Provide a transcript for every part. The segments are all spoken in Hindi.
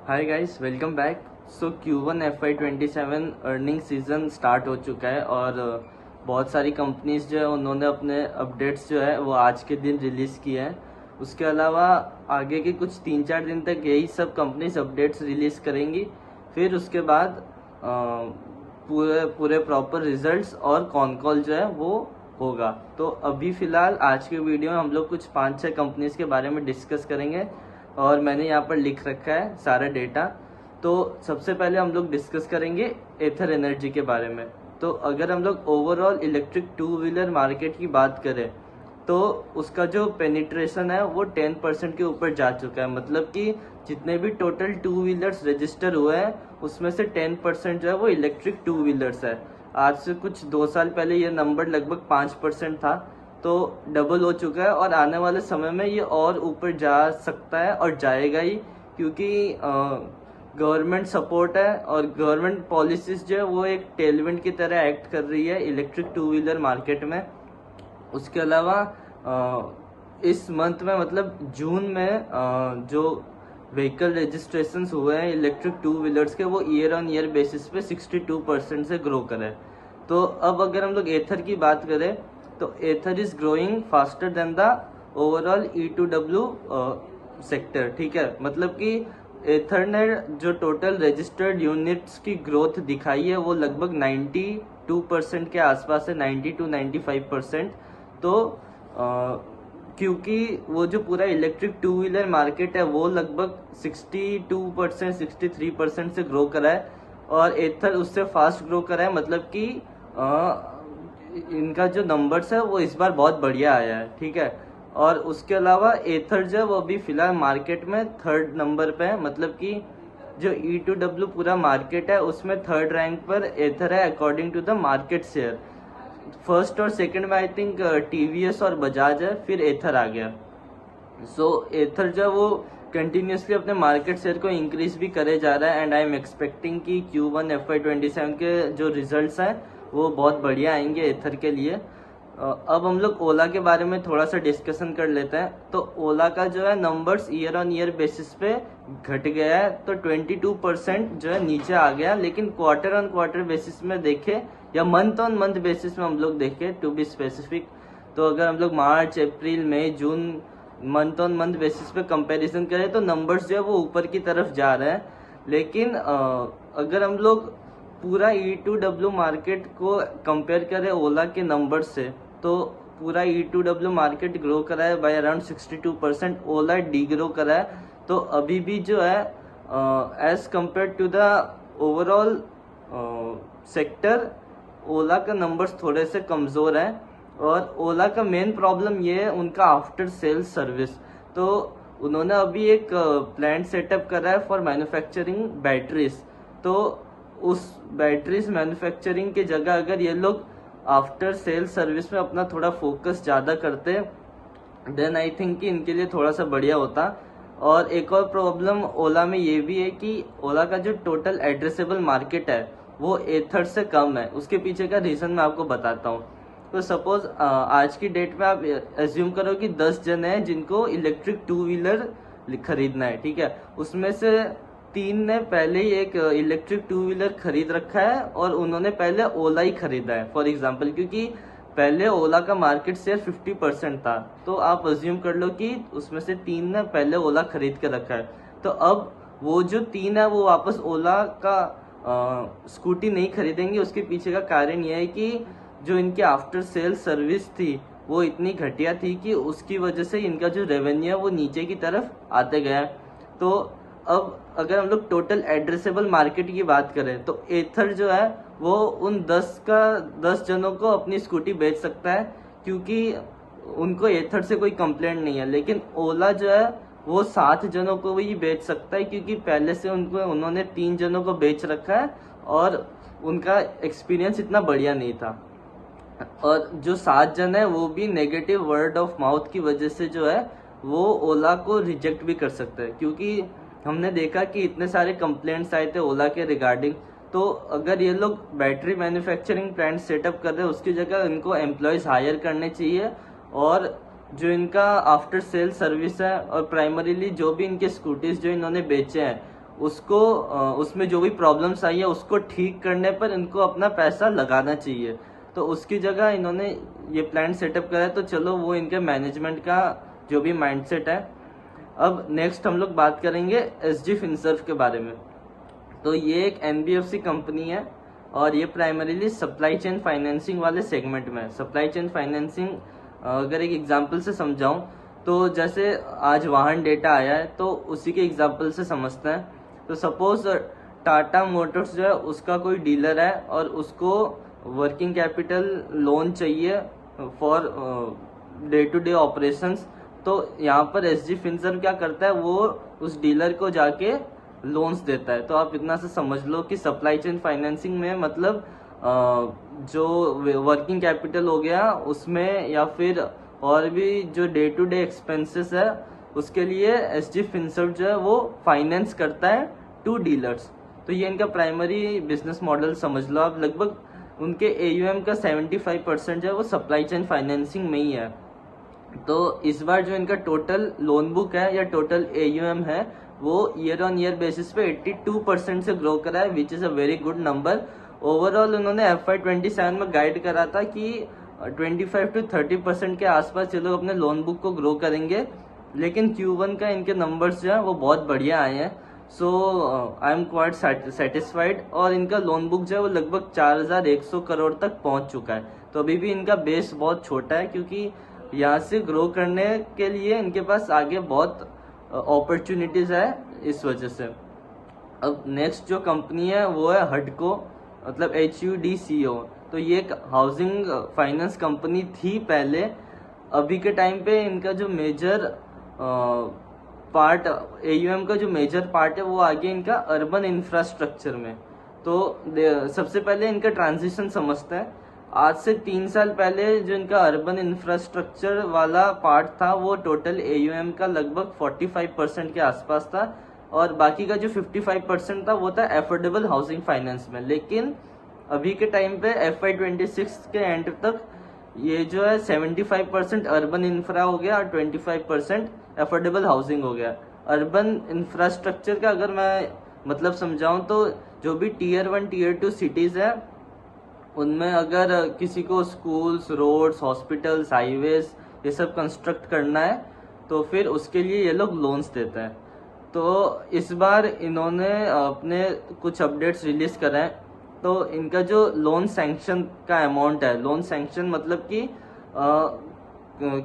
हाय guys, welcome back. So Q1 FY27 earning season start हो चुका है और बहुत सारी कंपनीज जो है उन्होंने अपने अपडेट्स जो है वो आज के दिन रिलीज़ किए हैं। उसके अलावा आगे के कुछ 3-4 दिन तक यही सब कंपनीज अपडेट्स रिलीज़ करेंगी। फिर उसके बाद पूरे पूरे प्रॉपर रिजल्ट्स और कॉन कॉल जो है वो होगा। तो अभी फ़िलहाल आज के वीडियो में हम लोग कुछ 5-6 कंपनीज के बारे में डिस्कस करेंगे और मैंने यहाँ पर लिख रखा है सारा डेटा। तो सबसे पहले हम लोग डिस्कस करेंगे एथर एनर्जी के बारे में। तो अगर हम लोग overall electric two wheeler market की बात करें तो उसका जो पेनिट्रेशन है वो 10% के ऊपर जा चुका है। मतलब कि जितने भी टोटल टू व्हीलर्स रजिस्टर हुए हैं उसमें से 10% जो है वो इलेक्ट्रिक टू व्हीलर्स है। आज से कुछ 2 साल पहले ये नंबर लगभग 5% था, तो डबल हो चुका है और आने वाले समय में ये और ऊपर जा सकता है और जाएगा ही, क्योंकि गवर्नमेंट सपोर्ट है और गवर्नमेंट पॉलिसीज जो है वो एक टेलविंड की तरह एक्ट कर रही है इलेक्ट्रिक टू व्हीलर मार्केट में। उसके अलावा इस मंथ में मतलब जून में जो व्हीकल रजिस्ट्रेशंस हुए हैं इलेक्ट्रिक टू व्हीलर्स के वो ईयर ऑन ईयर बेसिस पे 62% से ग्रो करे। तो अब अगर हम लोग एथर की बात करें तो Ather is growing faster than the overall E2W sector. ठीक है, मतलब कि एथर ने जो टोटल रजिस्टर्ड यूनिट्स की ग्रोथ दिखाई है वो लगभग 92% के आसपास है, 90 to 95%। तो क्योंकि वो जो पूरा इलेक्ट्रिक टू व्हीलर मार्केट है वो लगभग 62% 63% से ग्रो करा है और एथर उससे फास्ट ग्रो करा है। मतलब कि इनका जो नंबर्स है वो इस बार बहुत बढ़िया आया है। ठीक है, और उसके अलावा एथर जो है वो अभी फिलहाल मार्केट में 3rd नंबर पे है। मतलब कि जो E2W पूरा मार्केट है उसमें 3rd रैंक पर एथर है according to the market share. First और सेकंड में आई थिंक TVS और बजाज है, फिर एथर आ गया। सो एथर जो वो कंटिन्यूसली अपने मार्केट शेयर को इंक्रीज भी करे जा रहा है एंड आई एम एक्सपेक्टिंग कि Q1 FY27 के जो रिजल्ट्स हैं वो बहुत बढ़िया आएंगे एथर के लिए। अब हम लोग ओला के बारे में थोड़ा सा डिस्कशन कर लेते हैं। तो ओला का जो है numbers year on year basis पे घट गया है, तो 22% जो है नीचे आ गया। लेकिन क्वार्टर ऑन क्वार्टर बेसिस में देखे या मंथ ऑन मंथ बेसिस में हम लोग देखें टू बी स्पेसिफिक, तो अगर हम लोग मार्च अप्रैल मई जून मंथ ऑन मंथ बेसिस पे कंपैरिजन करें तो नंबर्स जो है वो ऊपर की तरफ जा रहे हैं। लेकिन अगर हम लोग पूरा E2W मार्केट को कंपेयर करें ओला के नंबर से तो पूरा E2W मार्केट ग्रो करा है by around 62%, Ola degrow करा है। तो अभी भी जो है as compared to the overall sector Ola का नंबर्स थोड़े से कमज़ोर हैं। और ओला का मेन प्रॉब्लम ये है उनका आफ्टर सेल्स सर्विस। तो उन्होंने अभी एक प्लांट सेटअप करा है फॉर मैन्युफैक्चरिंग बैटरीज। तो उस बैटरीज मैन्युफैक्चरिंग के जगह अगर ये लोग आफ्टर सेल्स सर्विस में अपना थोड़ा फोकस ज़्यादा करते देन आई थिंक कि इनके लिए थोड़ा सा बढ़िया होता। और एक और प्रॉब्लम ओला में ये भी है कि ओला का जो टोटल एड्रेसेबल मार्केट है वो एथर से कम है। उसके पीछे का रीज़न मैं आपको बताता हूँ। तो सपोज आज की डेट में आप एज्यूम करो कि 10 जन हैं जिनको इलेक्ट्रिक टू व्हीलर खरीदना है। ठीक है, उसमें से 3 ने पहले ही एक इलेक्ट्रिक टू व्हीलर खरीद रखा है और उन्होंने पहले ओला ही खरीदा है फॉर एग्जांपल, क्योंकि पहले ओला का मार्केट शेयर 50% था। तो आप अज्यूम कर लो कि उसमें से 3 ने पहले ओला खरीद के रखा है। तो अब वो जो 3 है वो वापस ओला का स्कूटी नहीं खरीदेंगे। उसके पीछे का कारण यह है कि जो इनकी आफ्टर सेल सर्विस थी वो इतनी घटिया थी कि उसकी वजह से इनका जो रेवेन्यू है वो नीचे की तरफ आते गया। तो अब अगर हम लोग टोटल एड्रेसेबल मार्केट की बात करें तो एथर जो है वो उन 10 जनों को अपनी स्कूटी बेच सकता है, क्योंकि उनको एथर से कोई कंप्लेंट नहीं है। लेकिन ओला जो है वो 7 जनों को भी बेच सकता है, क्योंकि पहले से उन्होंने 3 जनों को बेच रखा है और उनका एक्सपीरियंस इतना बढ़िया नहीं था। और जो 7 जन है वो भी नेगेटिव वर्ड ऑफ माउथ की वजह से जो है वो ओला को रिजेक्ट भी कर सकते हैं, क्योंकि हमने देखा कि इतने सारे कंप्लेंट्स आए थे ओला के रिगार्डिंग। तो अगर ये लोग बैटरी मैन्युफैक्चरिंग प्लांट सेटअप कर रहे हैं उसकी जगह इनको एम्प्लॉयज़ हायर करने चाहिए और जो इनका आफ्टर सेल सर्विस है और प्राइमरीली जो भी इनके स्कूटीज जो इन्होंने बेचे हैं उसको उसमें जो भी प्रॉब्लम्स आई है उसको ठीक करने पर इनको अपना पैसा लगाना चाहिए। तो उसकी जगह इन्होंने ये प्लान सेटअप करा है, तो चलो वो इनके मैनेजमेंट का जो भी माइंडसेट है। अब नेक्स्ट हम लोग बात करेंगे एसजी फिनसर्व के बारे में। तो ये एक एनबीएफसी कंपनी है और ये प्राइमरीली सप्लाई चेन फाइनेंसिंग वाले सेगमेंट में है। सप्लाई चेन फाइनेंसिंग अगर एक एग्जांपल से समझाऊं तो जैसे आज वाहन डेटा आया है तो उसी के एग्जांपल से समझते हैं। तो सपोज टाटा मोटर्स जो है उसका कोई डीलर है और उसको वर्किंग कैपिटल लोन चाहिए for day to day operations. तो यहाँ पर एसजी फिनसर्व क्या करता है, वो उस डीलर को जाके लोन्स देता है। तो आप इतना से समझ लो कि सप्लाई चेन फाइनेंसिंग में मतलब जो वर्किंग कैपिटल हो गया उसमें, या फिर और भी जो डे टू डे एक्सपेंसेस है उसके लिए एसजी फिनसर्व जो है वो फाइनेंस करता है टू डीलर्स। तो ये इनका प्राइमरी बिजनेस मॉडल समझ लो आप। लगभग उनके एयूएम का 75% जो है वो सप्लाई चेन फाइनेंसिंग में ही है। तो इस बार जो इनका टोटल लोन बुक है या टोटल एयूएम है वो ईयर ऑन ईयर बेसिस पे 82% से ग्रो करा है, which is a very good number. Overall उन्होंने FY27 में गाइड करा था कि 25 to 30% के आसपास ये लोग अपने लोन बुक को ग्रो करेंगे, लेकिन Q1 का इनके नंबर्स जो है वो बहुत बढ़िया आए हैं। सो आई एम क्वाइट सेटिस्फाइड। और इनका लोन बुक जो है वो लगभग 4100 करोड़ तक पहुंच चुका है। तो अभी भी इनका बेस बहुत छोटा है, क्योंकि यहाँ से ग्रो करने के लिए इनके पास आगे बहुत अपॉर्चुनिटीज है इस वजह से। अब नेक्स्ट जो कंपनी है वो है हडको, मतलब HUDCO। तो ये एक हाउसिंग फाइनेंस कंपनी थी पहले। अभी के टाइम पे इनका जो मेजर पार्ट एयूएम का जो मेजर पार्ट है वो आगे इनका अर्बन इंफ्रास्ट्रक्चर में। तो सबसे पहले इनका ट्रांजिशन समझते हैं। आज से 3 साल पहले जो इनका अर्बन इंफ्रास्ट्रक्चर वाला पार्ट था वो टोटल एयूएम का लगभग 45% के आसपास था, और बाकी का जो 55% था वो था एफोर्डेबल हाउसिंग फाइनेंस में। लेकिन अभी के टाइम पे FY26 के एंड तक ये जो है 75% अर्बन इंफ्रा हो गया और 25% एफोर्डेबल हाउसिंग हो गया। अर्बन इंफ्रास्ट्रक्चर का अगर मैं मतलब समझाऊं तो जो भी Tier 1 Tier 2 सिटीज है उनमें अगर किसी को स्कूल्स, रोड्स, हॉस्पिटल्स, हाईवेज ये सब कंस्ट्रक्ट करना है तो फिर उसके लिए ये लोग लोन्स देते हैं। तो इस बार इन्होंने अपने कुछ अपडेट्स रिलीज करे हैं। तो इनका जो लोन सैंक्शन का अमाउंट है, लोन सैंक्शन मतलब कि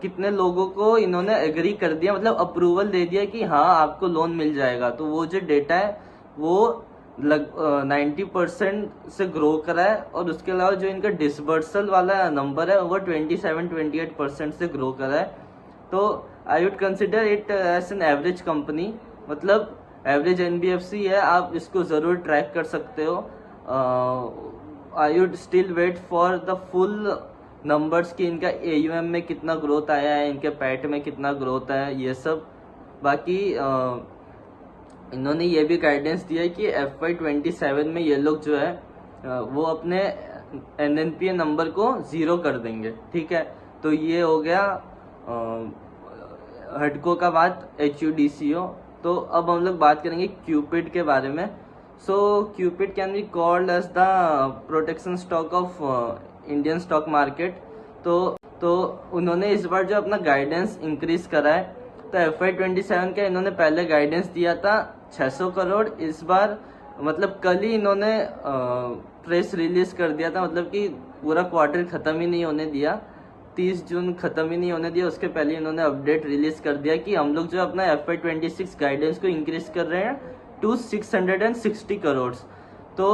कितने लोगों को इन्होंने एग्री कर दिया, मतलब अप्रूवल दे दिया कि हाँ आपको लोन मिल जाएगा। तो वो जो डेटा है वो 90% से ग्रो करा है। और उसके अलावा जो इनका डिसबर्सल वाला नंबर है वो 27-28% से ग्रो करा है। तो I would consider it as an average company, मतलब एवरेज एनबीएफसी है, आप इसको जरूर ट्रैक कर सकते हो। I would still wait for the full numbers कि इनका एयूएम में कितना ग्रोथ आया है, इनके पैट में कितना ग्रोथ आया है, ये सब। बाकी इन्होंने ये भी गाइडेंस दिया है कि FY27 में ये लोग जो है वो अपने NNPA नंबर को 0 कर देंगे। ठीक है, तो ये हो गया हडको का बात, HUDCO। तो अब हम लोग बात करेंगे क्यूपिड के बारे में। So Cupid can be called as the protection stock of Indian stock market. तो उन्होंने इस बार जो अपना गाइडेंस इंक्रीज करा है, तो FY27 का इन्होंने पहले गाइडेंस दिया था 600 करोड़। इस बार मतलब कल ही इन्होंने प्रेस रिलीज कर दिया था, मतलब कि पूरा क्वार्टर खत्म ही नहीं होने दिया, 30 जून खत्म ही नहीं होने दिया, उसके पहले इन्होंने अपडेट रिलीज कर दिया कि हम लोग जो अपना FY26 गाइडेंस को इंक्रीज कर रहे हैं टू 660 करोड़। तो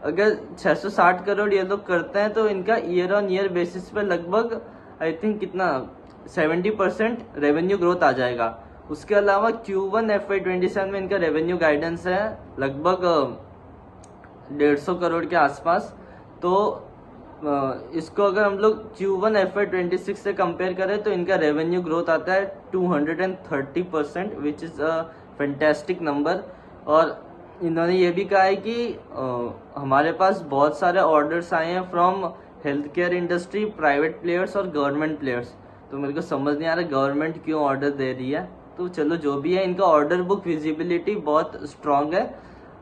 अगर 660 करोड़ ये लोग करते हैं तो इनका ईयर ऑन ईयर बेसिस पे लगभग आई थिंक कितना 70% रेवेन्यू ग्रोथ आ जाएगा। उसके अलावा Q1 FY27 में इनका रेवेन्यू गाइडेंस है लगभग 150 करोड़ के आसपास। तो इसको अगर हम लोग Q1 FY26 से कंपेयर करें तो इनका रेवेन्यू ग्रोथ आता है 230%, which is a fantastic number. और इन्होंने ये भी कहा है कि हमारे पास बहुत सारे ऑर्डर्स आए हैं from health care industry, private players और गवर्नमेंट प्लेयर्स। तो मेरे को समझ नहीं आ रहा गवर्नमेंट क्यों ऑर्डर दे रही है, तो चलो जो भी है, इनका ऑर्डर बुक विजिबिलिटी बहुत स्ट्रांग है।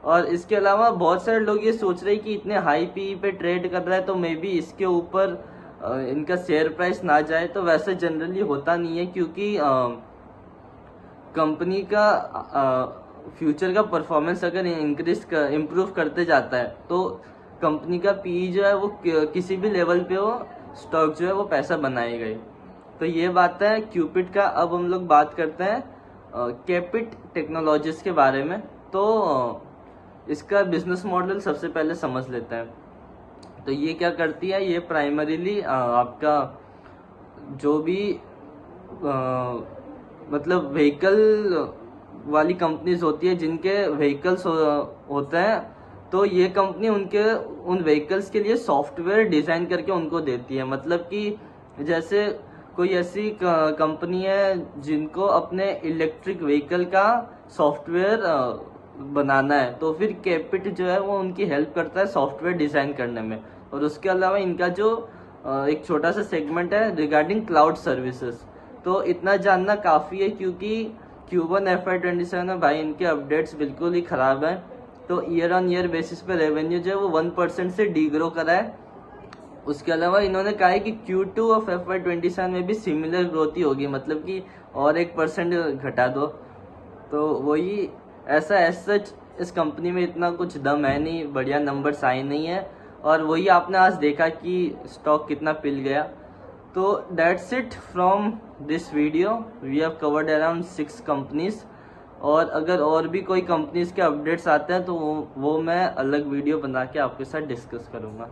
और इसके अलावा बहुत सारे लोग ये सोच रहे हैं कि इतने हाई पी पे ट्रेड कर रहा है तो मे बी इसके ऊपर इनका शेयर प्राइस ना जाए। तो वैसे जनरली होता नहीं है, क्योंकि कंपनी का फ्यूचर का परफॉर्मेंस अगर इम्प्रूव करते जाता है तो कंपनी का पी जो है वो किसी भी लेवल पे हो, स्टॉक जो है वो पैसा बनाएगा ही। तो ये बात है क्यूपिट का। अब हम लोग बात करते हैं कैपिट टेक्नोलॉजीज के बारे में। तो इसका बिजनेस मॉडल सबसे पहले समझ लेते हैं। तो ये क्या करती है, ये प्राइमरीली आपका जो भी मतलब व्हीकल वाली कंपनीज होती है जिनके व्हीकल्स होते हैं, तो ये कंपनी उन व्हीकल्स के लिए सॉफ्टवेयर डिजाइन करके उनको देती है। मतलब कि जैसे कोई ऐसी कंपनी है जिनको अपने इलेक्ट्रिक व्हीकल का सॉफ्टवेयर बनाना है, तो फिर कैपिट जो है वो उनकी हेल्प करता है सॉफ्टवेयर डिजाइन करने में। और उसके अलावा इनका जो एक छोटा सा सेगमेंट है रिगार्डिंग क्लाउड सर्विसेज। तो इतना जानना काफी है, क्योंकि Q1 FY27 में भाई इनके अपडेट्स बिल्कुल ही खराब हैं। तो ईयर ऑन ईयर बेसिस पे रेवेन्यू जो है वो 1% से डीग्रो करा है। उसके अलावा इन्होंने कहा है कि Q2 ऑफ FY27 में भी सिमिलर ग्रोथ ही होगी, मतलब कि और 1% घटा दो। तो वही ऐसा एज सच इस कंपनी में इतना कुछ दम है नहीं, बढ़िया नंबर्स आए नहीं है। और वही आपने आज देखा कि स्टॉक कितना पिल गया। तो that's it from this video. We have covered around 6 companies. और अगर और भी कोई कंपनीज के अपडेट्स आते हैं तो वो मैं अलग वीडियो बना के आपके साथ डिस्कस करूँगा।